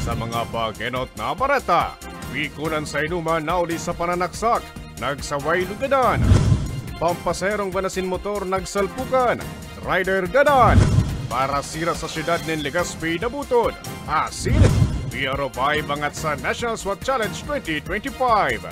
Sa mga pagenot na bareta, wikunan sa inuman na uli sa pananaksak, nagsaway lugadan. Pampaserong banasin motor nagsalpukan, rider gadan. Para sira sa syudad ng Legazpi nabutod, asin. PRO 5 bangat sa National SWAT Challenge 2025.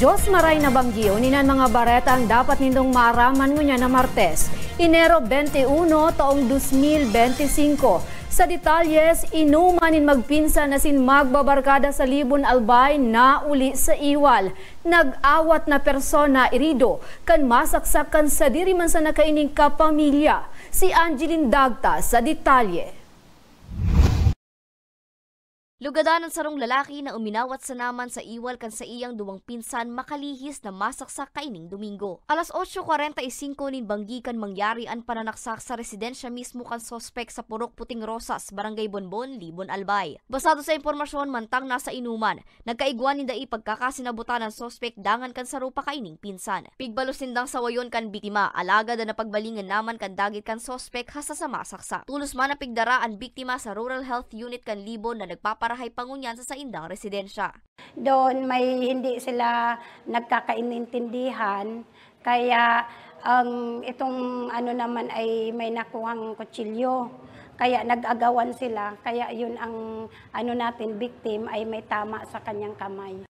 Diyos maray na banggiyo ninan mga bareta ang dapat nindong maraman ngunya na Martes, Enero 21 taong 2025. Sa detalyes, inumanin magpinsan na sin magbabarkada sa Libon Albay na uli sa iwal. Nag-awat na persona irido kan masaksakan sa diriman sa nakaining kapamilya. Si Angeline Dagta sa detalye. Lugadan ang sarong lalaki na uminawat sa naman sa iwal kan sa iyang duwang pinsan makalihis na masaksak kaining Domingo. Alas 8:45 nin banggi kan mangyari ang pananaksak sa residensya mismo kan sospek sa Purok Puting Rosas, Barangay Bonbon, Libon Albay. Basado sa impormasyon mantang nasa inuman, nagkaigwan ni dai pagkakasinabutan ng sospek dangan kan sa rupa kaining pinsan. Pigbalos nindang sawayon kan biktima, alaga da napagbalingan naman kan dagit kan sospek hasta sa masaksak. Tulos man na pigdara ang biktima sa Rural Health Unit kan Libon na nagpaparahay pangunyan sa indang residensya. Doon may hindi sila nagkakaintindihan, kaya itong naman ay may nakuhang kutsilyo. Kaya nag-agawan sila, kaya yun ang natin, victim ay may tama sa kanyang kamay.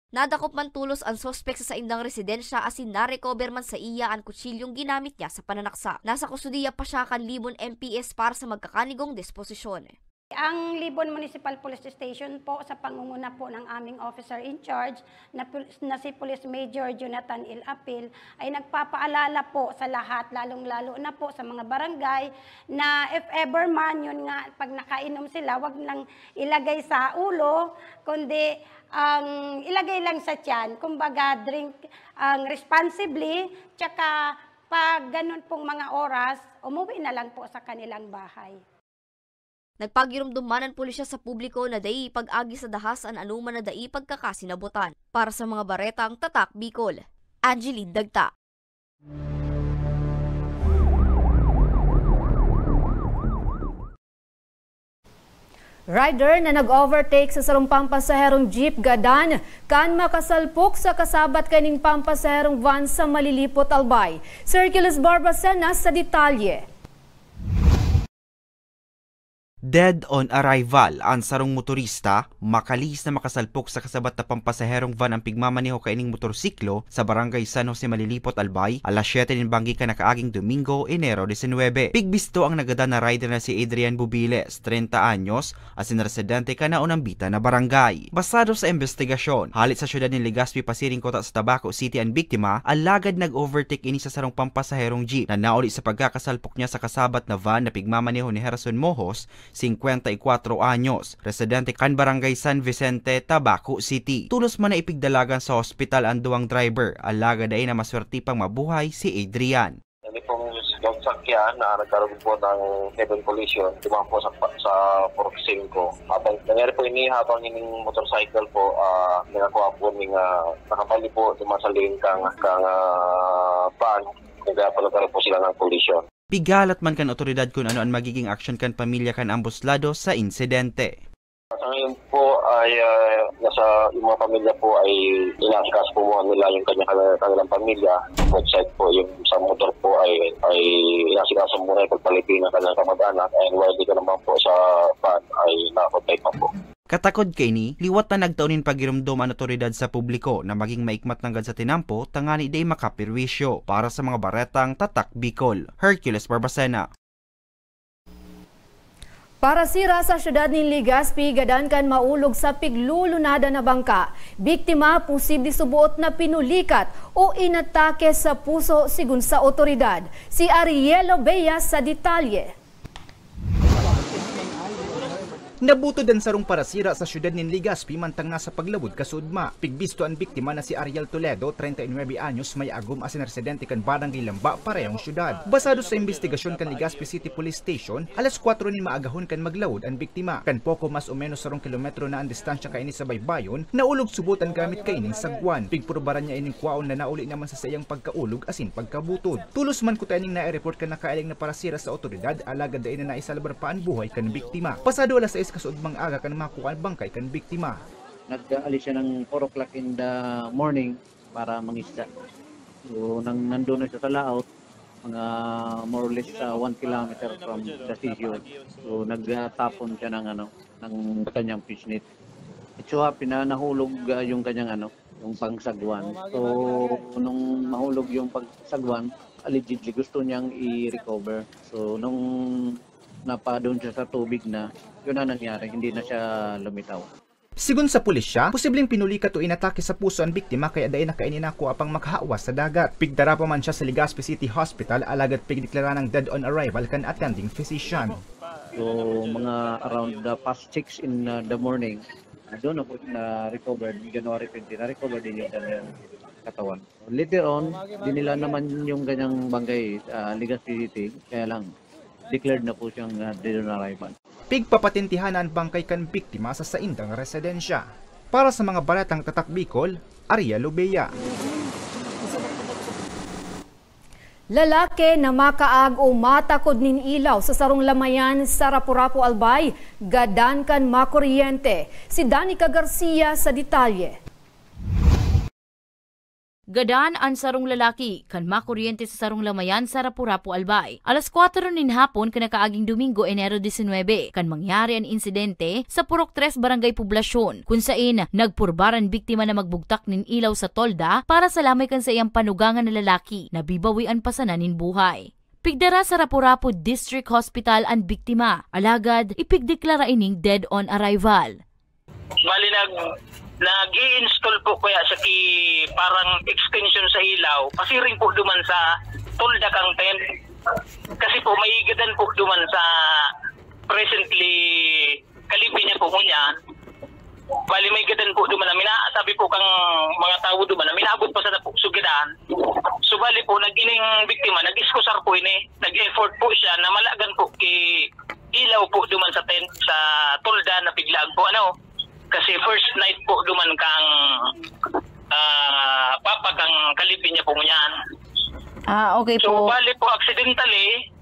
Nadakop man tulos ang sospek sa indang residensya asin na-recover man sa iya ang kutsilyong ginamit niya sa pananaksak. Nasa kustudiya pa siya kan Libon MPS para sa magkakanigong disposisyon. Ang Libon Municipal Police Station po sa pangunguna po ng aming officer in charge na si Police Major Jonathan Ilapil ay nagpapaalala po sa lahat, lalong-lalo na po sa mga barangay na if ever man yun nga pag nakainom sila, wag lang ilagay sa ulo, kundi ilagay lang sa tiyan. Kumbaga drink responsibly, tsaka pag ganun pong mga oras, umuwi na lang po sa kanilang bahay. Nagpagirumduman ang pulisya sa publiko na dai pag-agi sa dahas ang anuman na dai pagkakasinabutan. Para sa mga baretang Tatak Bicol, Angeline Dagta. Rider na nag-overtake sa sarong pampasaherong jeep gadan kan makasalpok sa kasabat kaning pampasaherong van sa Malilipot, Albay. Circulus Barbacena sa detalye. Dead on arrival ang sarong motorista, makalihis na makasalpok sa kasabat na pampasaherong van ang pigmamaneho kaining motorsiklo sa Barangay San Jose, Malilipot, Albay, alas 7 nin banggi ka nakaaging Domingo, Enero 19. Pigbisto ang nagada na rider na si Adrian Bubiles, 30 anyos, asin residente ka na unambita na barangay. Basado sa investigasyon, halit sa syudad ng Legazpi, Pasiring, Kota sa Tabaco City ang biktima, alagad nag-overtake ini sa sarong pampasaherong jeep na nauli sa pagkakasalpok niya sa kasabat na van na pigmamaneho ni Harrison Mohos, 54 anyos, residente kan Barangay San Vicente, Tabaco City. Tulos man na ipigdalagan sa hospital ang duwang driver, alaga dahil na maswerte pang mabuhay si Adrian. Ano pong sakyan na nagkaroon po ng head-on collision, dumang po sa Purok 5. Habang nangyari po ini, habang yung motorcycle po, nakakuha po nakapali po dumasalin kang van, nagpapalagaro po sila ng collision. Pigalat man kan otoridad kung ano ang magiging aksyon kan pamilya kan ambuslado sa insidente. Sa ngayon po ay yung mga pamilya po ay inaaskas po nila yung kanilang pamilya. Outside po yung sa motor po ay inaaskas muna yung pagpalipin ng kanilang kamag-anak, and while dito naman po sa van ay nakakotay pa po. Katakod kay ni, liwat na nagtaunin pagirumdom ang otoridad sa publiko na maging maikmat ng sa tinampo tangani day makapirwisyo. Para sa mga baretang Tatak Bicol, Hercules Barbacena. Para sira sa syudad ng Legazpi, gadan kan maulog sa piglulunada na bangka. Biktima posible subuot na pinulikat o inatake sa puso sigun sa otoridad. Si Arielo Beyas sa detalye. Nabutod ang sarong parasira sa syudad ni Legazpi mantang nasa paglawod kasudma. Pigbisto ang biktima na si Ariel Toledo, 39 anyos, may agum asin residente kan Barangay Lamba, parehong syudad. Basado sa investigasyon kan Legazpi City Police Station, alas 4 nin maagahon kan maglawod ang biktima. Kan poko mas o menos sarong kilometro na ang distansya kaini sa baybayon, naulog subutan gamit kaining sagwan. Pigpurbaran niya ining kwaon na nauli naman sa sayang pagkaulog asin pagkabutod. Tulos man ko taning na-report kan nakailing na parasira sa otoridad, alagad dain na naisalbar pa ang buhay kan biktima. Pasado alas 6 kasudmang aga kan makuha ang bangkay kan biktima. Nag-alis siya ng 4 o'clock in the morning para mangisda. So nandun na siya sa laot, mga more or less 1 kilometer from the seashore. So nagtapon siya ng kanyang fishnet. It so happy na nahulog yung kanyang yung pangsagwan. So nung mahulog yung pangsagwan, allegedly gusto niyang i-recover. So nung napadon siya sa tubig na, yun na nangyari, hindi na siya lumitaw. Sigun sa pulisya, posibleng pinulikat o inatake sa puso ang biktima kaya dahi nakainin ako apang makahawas sa dagat. Pigdara pa man siya sa Legazpi City Hospital, alagad pigdeklara ng dead on arrival kan attending physician. So mga around the past 6 in the morning, doon na po na-recovered, January 20, na-recover din yung kanyang katawan. Later on, dinila naman yung kanyang bangkay sa Legazpi City, kaya lang declared na po siyang dead on arrival. Pigpapatintihan ang bangkay kan biktima sa saindang residensya. Para sa mga balatang Tatak Bicol, Ariel Lubea. Lalaki na makaag o matakod nin ilaw sa sarong lamayan sa Rapu-Rapu Albay, gadan kan makuryente. Si Danica Garcia sa detalye. Gadaan ang sarong lalaki kan makuryente sa sarong lamayan sa Rapu-Rapu Albay. Alas 4 nin hapon kanakaaging Domingo, Enero 19, kan mangyari ang insidente sa Purok 3 Barangay Poblasyon, kung saan nagpurbaran biktima na magbugtak nin ilaw sa tolda para salamay kan sa iyang panugangan na lalaki na bibawian pasanan nin buhay. Pigdara sa Rapu-Rapu District Hospital ang biktima, alagad ipigdeklara ining dead on arrival. Bali nag-i-install po kaya sa parang extension sa ilaw, pasiring po duman sa tolda kang tent. Kasi po may gadan po duman sa presently kalipin niya po niya. Bali may gadan po duman na sabi po kang mga tao duman na minabot pa sa sugidan. So bali po nag-ining biktima, nag-iskusar po ini, nag-effort po siya na malagan po ilaw po duman sa tent sa tolda na piglaan po kasi first night po duman kang papakang kalipin niya po niyan. Okay po. So bali po accidentally,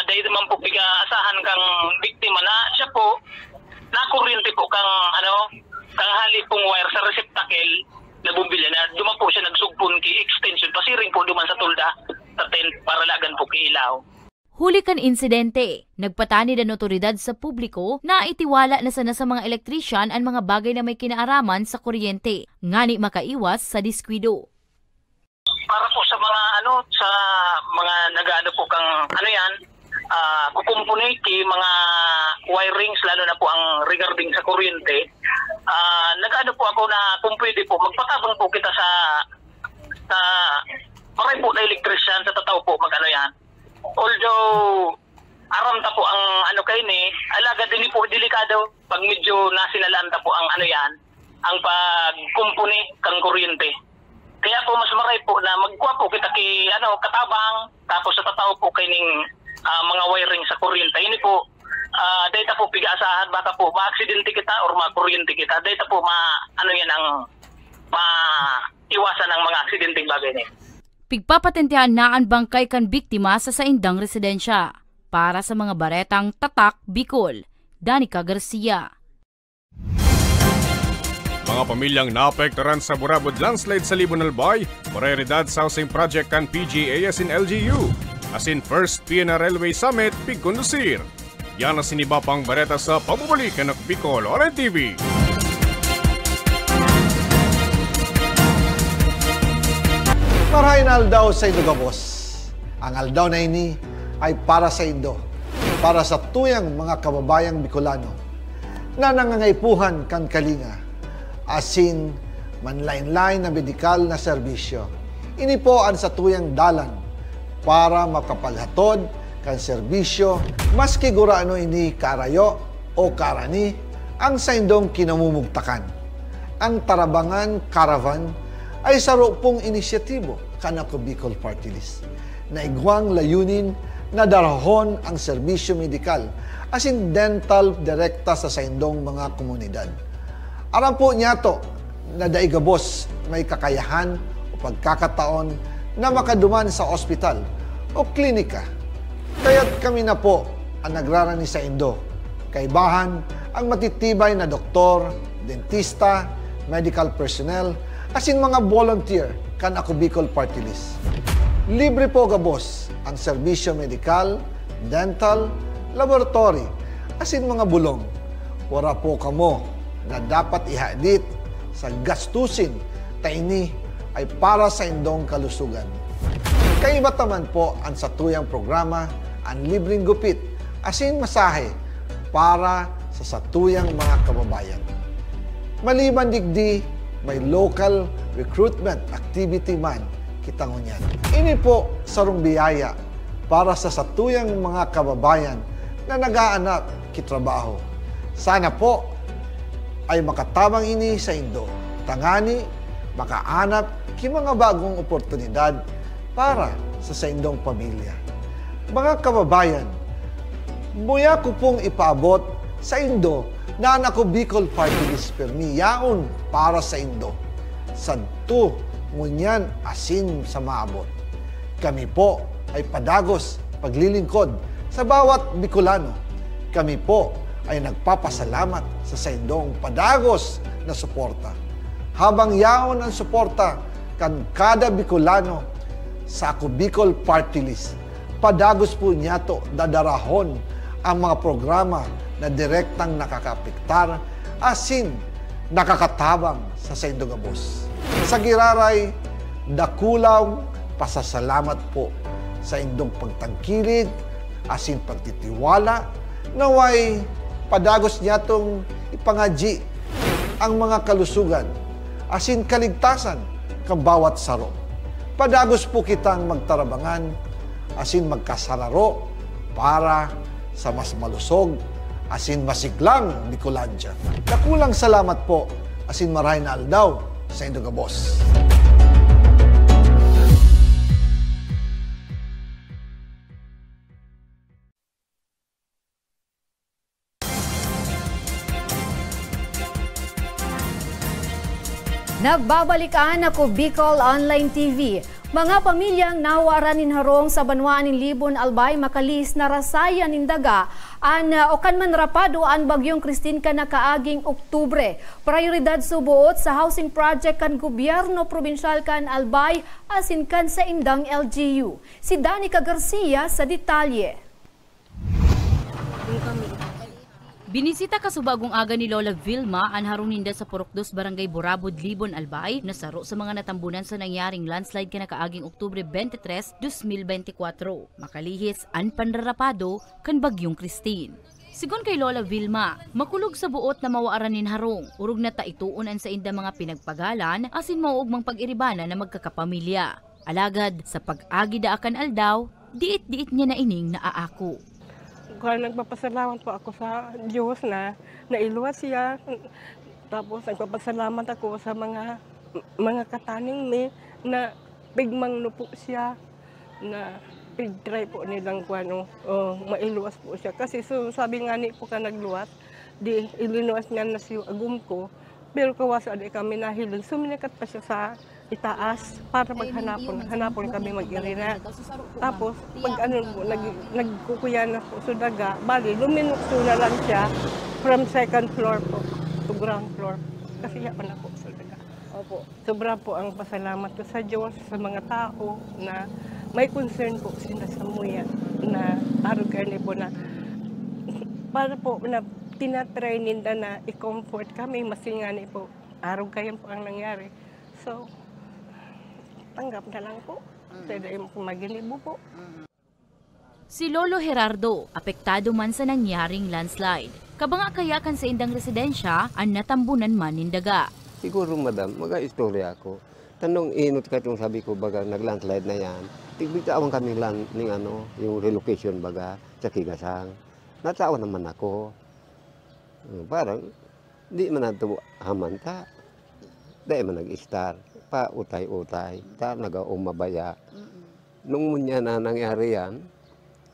dahil naman po asahan kang biktima na siya po nakuryente po kang kang halip pong wire sa receptacle na bumbilya na duman po siya nagsugpon ki extension pasiring po duman sa tulda sa tent para lagan po ki ilaw. Huli kan insidente, nagpatanid ang otoridad sa publiko na itiwala na sana sa mga elektrisyan ang mga bagay na may kinaaraman sa kuryente, ngani makaiwas sa diskwido. Para po sa mga sa mga nag-ano po kang kukumpuniti mga wirings lalo na po ang regarding sa kuryente. Nag-ano po ako na kung pwede po magpatabang po kita sa maray po na elektrisyan sa tataw po yan. Although aram ta po ang alaga din po delikado pag medyo nasinalaan ta po ang ang pagkumpuni kang kuryente. Kaya po mas maray po na magkuha po kita katabang tapos sa tataw po kaining mga wiring sa kuryente. Ini po data po pigasahan baka po ma-aksidente kita or ma-kuryente kita. Data po ang iwasan ng mga aksidenteng bagay ni. Pigpapatentehan na ang bangkay kan biktima sa saindang residensya. Para sa mga baretang Tatak Bicol, Danica Garcia. Mga pamilyang naapektuhan sa Burabod landslide sa Libon Albay, prioridad sa housing project kan PGA as in LGU, as in First PNR Railway Summit, Pigkondusir. Yan ang siniba pang bareta sa pabubalik ng Bicol Oren TV. Marahin aldaw sa Indo Gabos. Ang aldaw na ini ay para sa Indo, para sa tuyang mga kababayang Bicolano na nangangaipuhan kan kalinga, asin manlain-lain na medikal na serbisyo. Ini po ang sa tuyang dalan para makapalhatod kan serbisyo maski gurano ini karayo o Karani ang saindong kinamumugtakan. Ang Tarabangan Caravan ay saro pong inisyatibo kanako Bicol Party List na igwang layunin na darahon ang serbisyo medikal as in dental direkta sa saindong mga komunidad. Aram po niya to na daigabos may kakayahan o pagkakataon na makaduman sa ospital o klinika. Kaya't kami na po ang nagrarani sa Indo. Kaibahan ang matitibay na doktor, dentista, medical personnel, as in mga volunteer kan ako Bicol Party List. Libre po gabos ang serbisyo medikal, dental, laboratory, as in mga bulong. Wala po kamo na dapat ihadit sa gastusin taini ay para sa indong kalusugan. Kaiba taman po ang satuyang programa ang libreng gupit, as in masahe para sa satuyang mga kababayan. Maliban digdi, may local recruitment activity man kita ngunyan. Ini po sarong biyaya para sa satuyang mga kababayan na nag-aanap kitrabaho. Sana po ay makatabang ini sa Indo. Tangani, makaanap ki mga bagong oportunidad para sa indong pamilya. Mga kababayan, buya ko pong ipaabot sa Indo na ako Bicol Party List permi yaon para sa Indo. Sadto ngunyan asin sa maabot. Kami po ay padagos paglilingkod sa bawat Bicolano. Kami po ay nagpapasalamat sa saindong padagos na suporta. Habang yaon ang suporta kan kada Bicolano sa ako Bicol Party List, padagos po niya to dadarahon ang mga programa na direktang nakakapiktar asin nakakatabang sa saindong gabos. Sa giraray, dakulaw pasasalamat po sa indong pagtangkilig asin pagtitiwala naway padagos niya tong ipangaji ang mga kalusugan asin kaligtasan kang bawat saro. Padagos po kitang magtarabangan asin magkasararo para sa mas malusog asin masiglang Bicolandia. Nakulang salamat po asin maray na aldaw sa indong gabos. Nagbabalikan ako Bicol Online TV. Mga pamilyang nawaranin harong sa Banwaan ng Libon Albay Makalis na rasayan ng daga o kan manrapado ang bagyong Christine ka na kaaging Oktubre. Prioridad subuot sa housing project kan gobyerno probinsyal kan Albay asin kan sa indang LGU. Si Danica Garcia sa detalye. Binisita kasubagong aga ni Lola Vilma ang harong ninda sa Purok 2 Barangay Burabod, Libon, Albay na saro sa mga natambunan sa nangyaring landslide kinakaaging Oktubre 23, 2024. Makalihis ang panrarapado kan bagyong Christine. Sigon kay Lola Vilma, makulog sa buot na mawaaranin harong, urog na taituunan sa inda mga pinagpagalan asin mauugmang pag-iribana na magkakapamilya. Alagad sa pag-agi daakan aldaw, diit-diit niya na ining naaako. Nagpapasalamat po ako sa Diyos na nailuwas siya. Tapos nagpapasalamat ako sa mga kataning ni na pigmang po siya na pig-try po nilang mailuwas po siya. Kasi sabi nga ni po ka nagluwas, di ilinuwas niya na siya agum ko. Pero kawasa di kami nahilin. Suminikat pa siya sa itaas para hanapon kami mag-irina. Tapos pag nagkukuya na po sa daga, bali luminukso na lang siya from second floor po to ground floor. Kasi yapan na po sa daga. Opo. Sobra po ang pasalamat ko sa Diyos, sa mga tao na may concern po sila sa muya na araw kayo po na para po na tinatry ninda na i-comfort kami, masingani po araw kayo po ang nangyari. So, tanggap na lang po. Pwede mo magilibo po. Si Lolo Gerardo, apektado man sa nangyaring landslide. Kabanga kayakan sa indang residensya, ang natambunan man nindaga. Siguro madam, mag-istorya ako. Tanong inot ka itong sabi ko baga nag-landslide na yan. Tigbigtawan kami yung relocation baga sa Kigasang. Natawa naman ako. Parang di man nato haman ta. Di man nag-star. Pa utay-utay. Ta nag-umabaya. Nung munya na nangyari yan,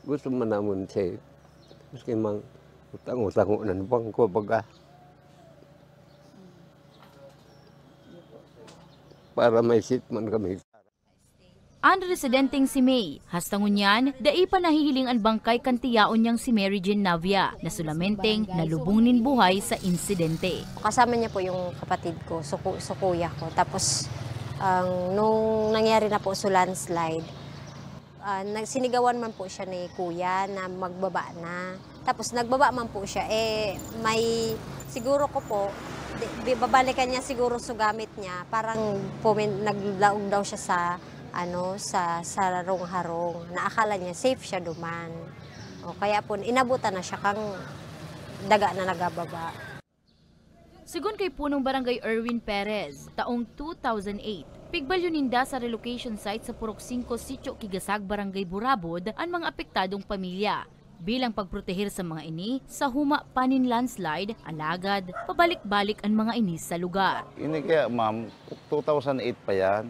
gusto man naman safe. Maski mang utang-utang ng bangko baga. Para may seat man kami. Ang residenteng si May, hastangon niyan, dai pa nahihiling ang bangkay kantiyaon niyang si Mary Jane Navia na sulamenteng nalubungnin buhay sa insidente. Kasama niya po yung kapatid ko, kuya ko. Tapos nung nangyari na po sa landslide, sinigawan man po siya ni kuya na magbaba na. Tapos nagbaba man po siya, may siguro ko po, babalikan niya siguro sa gamit niya. Parang naglaog daw siya sa harong-harong. Naakala niya safe siya duman. Kaya po inabutan na siya kang daga na nagababa. Sigon kay punong barangay Erwin Perez, taong 2008, pigbalyo ninda sa relocation site sa Purok 5 Sitio Kigasag, Barangay Burabod ang mga apektadong pamilya. Bilang pagprotehir sa mga ini, sa huma panin landslide, alagad, pabalik-balik ang mga ini sa lugar. Ini kaya ma'am, 2008 pa yan.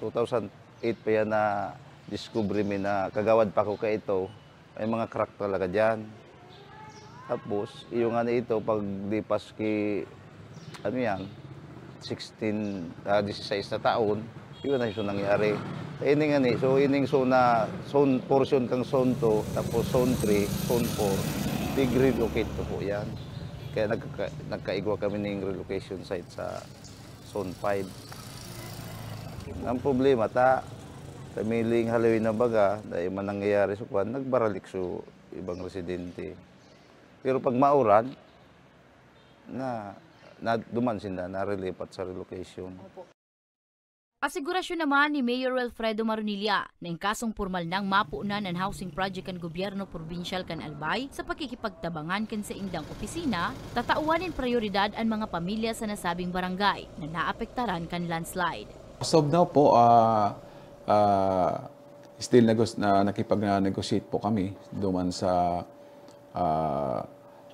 2008 pa yan na discovery mi na kagawad pa ko kay ito. May mga crack talaga dyan. Tapos, yung ito, pag lipas ki, 16 na taon, yun na yung nangyari. Ining so ining zone portion kang zone 2, tapos zone 3, zone 4, big relocate to po yan. Kaya nagkaigwa kami ng relocation site sa zone 5. Ang problema, kamiling halawin na baga, dahil man nangyayari sa kwan, nagbaralik sa ibang residente. Pero pag mauran, duman sila, narelipat sa relocation. Asigurasyon naman ni Mayor Wilfredo Marunilla na ang kasong formal nang mapuunan ang housing project kan gobyerno provincial kan Albay sa pakikipagtabangan kan sa indang opisina, tatauanin prioridad ang mga pamilya sa nasabing barangay na naapektaran kan landslide. As of now po, still nakipag-negotiate po kami duman sa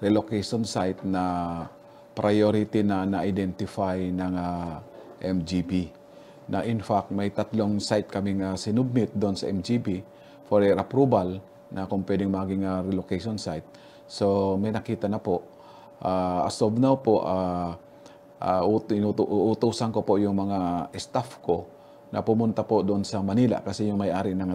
relocation site na priority na na-identify ng MGB. Na in fact, may 3 site kaming sinubmit doon sa MGB for their approval na kung pwedeng maging relocation site. So may nakita na po. As of now po, uutusan ko po yung mga staff ko na pumunta po doon sa Manila kasi yung may-ari ng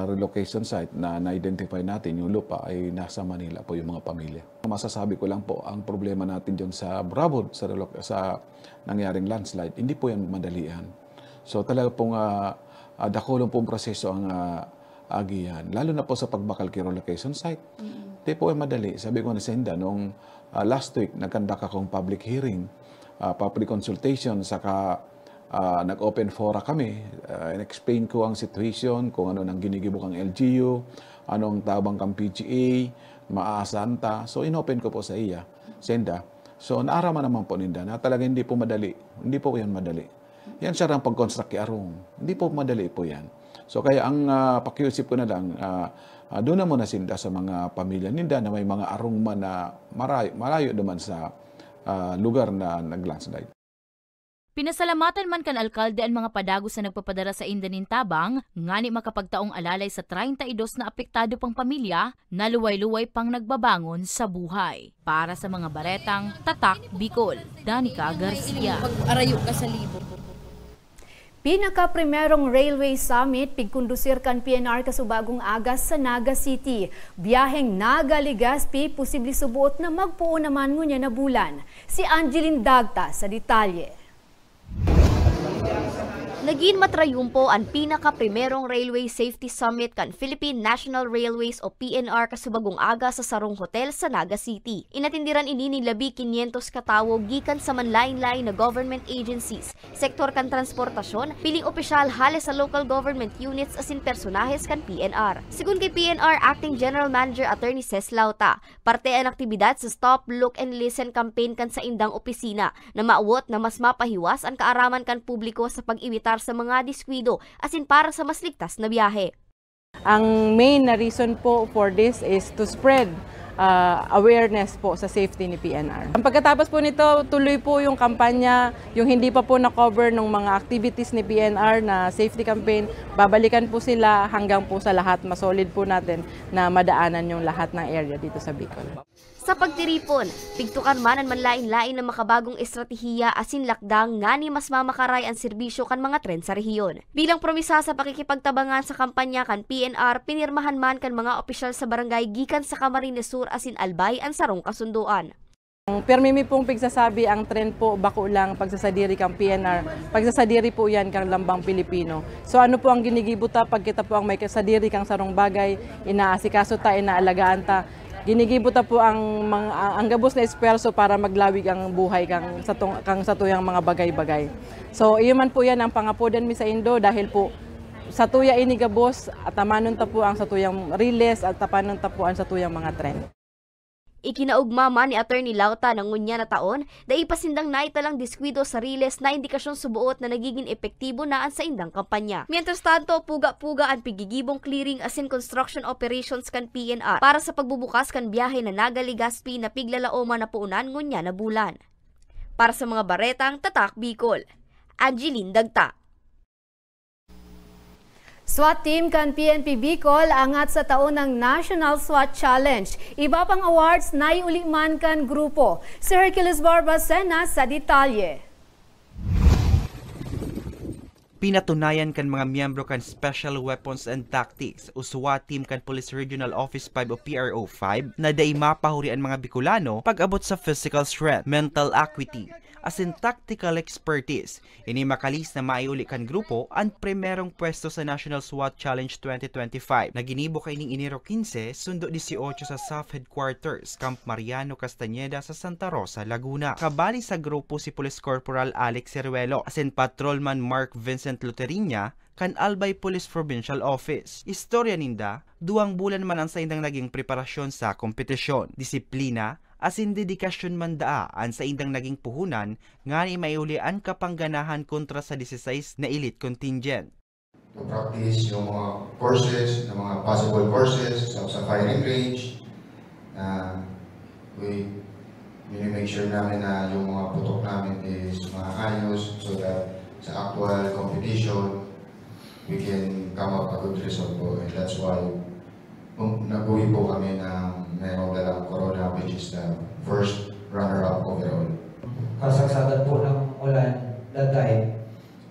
relocation site na na-identify natin, yung lupa ay nasa Manila po yung mga pamilya. Masasabi ko lang po, ang problema natin dyan sa Brabod, sa nangyaring landslide, hindi po yan madalian. So talaga pong dakulong pong proseso ang agihan, lalo na po sa pagbakal kay relocation site. Hindi po ay madali. Sabi ko na Senda, nung last week, nagkandak akong public hearing, public consultation, saka nag-open fora kami. In-explain ko ang situation, kung ano nang ginigibok ang LGU, anong tabang kang PGA, maaasanta. So, in-open ko po sa iya, Senda. So, naaraman naman po ninda na talaga hindi po madali. Hindi po yan madali. Yan siya ang pag-construct arong. Hindi po madali po yan. So, kaya ang pakiusip ko na lang, doon na muna Sinda sa mga pamilya ninda na may mga arong man na malayo naman sa lugar na nag-landslide. Pinasalamatan man kan alkalde ang mga padagos na nagpapadara sa Indanin Tabang, ngani makapagtaong alalay sa 32 na apektado pang pamilya na luway-luway pang nagbabangon sa buhay. Para sa mga baretang Tatak Bicol, Danica Garcia. Arayo ka sa libo. Pinaka-primerong Railway Summit pigkondusir kan PNR kasubagong agas sa Naga City. Biyaheng Naga-Legazpi, posible subuot na magpuo naman ngunya na bulan. Si Angeline Dagta sa detalye. Naging matrayumpo ang pinaka-primerong Railway Safety Summit kan Philippine National Railways o PNR kasubagong aga sa Sarong Hotel sa Naga City. Inatindiran ini ni labi 500 katawo gikan sa manlain-lain na government agencies, sektor kan transportasyon, piling opisyal halos sa local government units asin personahes kan PNR. Sigun kay PNR Acting General Manager Attorney Ces Lauta, parte ang aktibidad sa Stop, Look and Listen campaign kan sa indang opisina na maawot na mas mapahiwas ang kaaraman kan publiko sa pag-iwitar sa mga diskwido asin para sa mas ligtas na biyahe. Ang main na reason po for this is to spread awareness po sa safety ni PNR. Pagkatapos po nito, tuloy po yung kampanya, yung hindi pa po na-cover ng mga activities ni PNR na safety campaign, babalikan po sila hanggang po sa lahat, masolid po natin na madaanan yung lahat ng area dito sa Bicol. Sa pagtiripon, pigtukan man ang manlain-lain ng makabagong estratehiya asin lakdang nga ni mas mamakaray ang serbisyo kan mga tren sa rehiyon. Bilang promisa sa pakikipagtabangan sa kampanya kan PNR, pinirmahan man kan mga opisyal sa barangay gikan sa Camarines Sur asin Albay ang sarong kasunduan. Permimi pong pigsasabi ang tren po bako lang pagsasadiri kang PNR. Pagsasadiri po yan kang lambang Pilipino. So ano po ang ginigibuta pag kita po ang may kasadiri kang sarong bagay, inaasikaso ta, inaalagaan ta. Ginigibuta po ang gabos na esperso para maglawig ang buhay kang sa tuyang mga bagay-bagay. So iyon man po yan ang pangapodan mi sa Indo dahil po sa tuya ini gabos at tamanon ta po ang sa tuyang riles at tapanon ta po ang sa tuyang mga tren. Ikinaugmama ni Attorney Lauta ng ngunya na taon na ipasindang naitalang diskwido sa riles na indikasyon subuot na nagiging epektibo naan sa indang kampanya. Mientras tanto, puga-puga ang pigigibong clearing asin construction operations kan PNR para sa pagbubukas kan biyahe na Naga-Legazpi na piglalaoma na puunan ngunya na bulan. Para sa mga baretang Tatak Bicol, Angeline Dagta. SWAT team kan PNP Bicol angat sa taon ng National SWAT Challenge. Iba pang awards na iuliman kan grupo. Si Hercules Barbacena sa detalye. Pinatunayan kan mga miyembro kan Special Weapons and Tactics o SWAT team kan Police Regional Office 5 o PRO 5 na day mapahurian mga Bicolano pag-abot sa physical strength, mental acuity, asin tactical expertise. Ini makalis na maiuli kan grupo ang primerong pwesto sa National SWAT Challenge 2025 na ginibo kay ning Enero 15, sundo 18 sa SAF Headquarters, Camp Mariano Castañeda sa Santa Rosa, Laguna. Kabali sa grupo si Police Corporal Alex Ceruelo, asin Patrolman Mark Vincent Luterinya, kan Albay Police Provincial Office. Istorya ninda, 2 bulan man ang sa indang naging preparasyon sa kompetisyon, disiplina, asin dedikasyon mandaan sa indang naging puhunan nga ni maiulian kapangganahan kontra sa 16 na elite contingent. To practice yung mga courses, yung mga possible courses sa firing range, na make sure namin na yung mga putok namin is maayos so that sa actual competition we can come up a good result po. And that's why nag-uwi po kami ng merong dalang Corona, which is the first runner-up overall. Kasagsagan po ng ulan that time,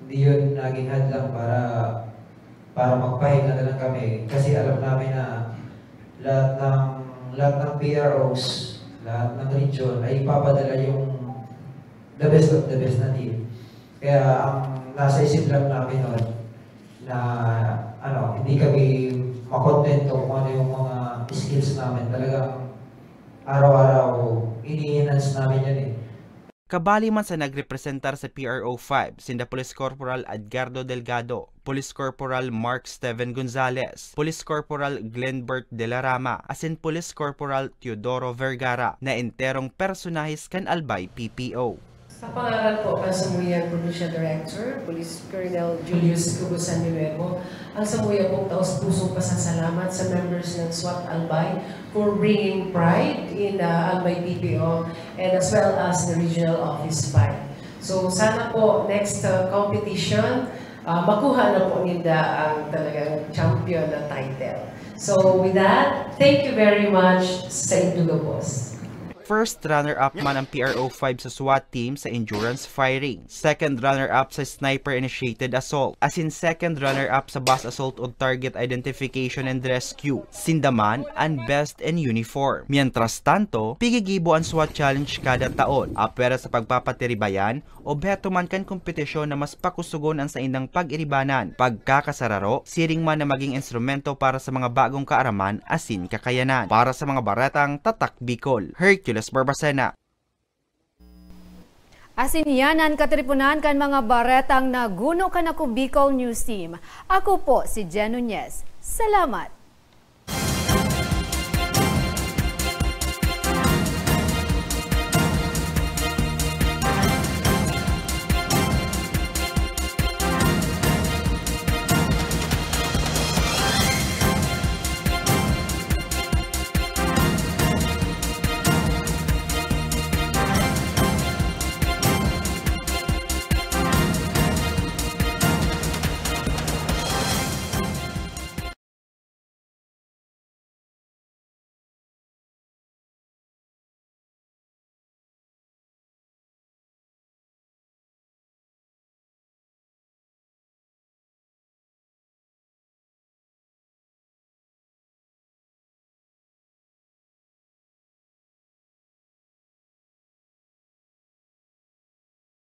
hindi yun naging hadlang para magpahinga na lang kami. Kasi alam namin na lahat ng PROs, lahat ng region ay ipapadala yung the best of the best na team. Kaya ang nasa isip lang namin noon na hindi kami makontento kung ano yung mga skills namin. Talagang araw-araw ini-enhance namin yan eh. Kabali man sa nagrepresentar sa PRO 5, sinda Police Corporal Edgardo Delgado, Police Corporal Mark Steven Gonzalez, Police Corporal Glenbert De La Rama, asin Police Corporal Teodoro Vergara na enterong personahis kan Albay PPO. Sa pangalan po ang Samuyang Provincial Director, Police Colonel Julius Cubusan Nuevo, ang Samuyang pong taos-pusong pasasalamat sa members ng SWAT Albay for bringing pride in Albay PPO and as well as the Regional Office 5. So sana po next competition, makuha na po nila ang talagang champion na title. So with that, thank you very much sa Induga Boss. First runner-up man ang PRO 5 sa SWAT team sa endurance firing. Second runner-up sa sniper-initiated assault. Asin second runner-up sa bus assault on target identification and rescue. Sindaman ang best in uniform. Mientras tanto, pigigibo ang SWAT challenge kada taon. Apera sa pagpapatiribayan o beto man kan kompetisyon na mas pakusugon ang sa indang pag-iribanan. Pagkakasararo, siring man na maging instrumento para sa mga bagong kaaraman asin kakayanan. Para sa mga baretang Tatak Bicol, Hercules Barbacena. Asin yanan katripunan kan mga baretang naguno kan ako Bicol News Team. Ako po si Jen Nunez. Salamat!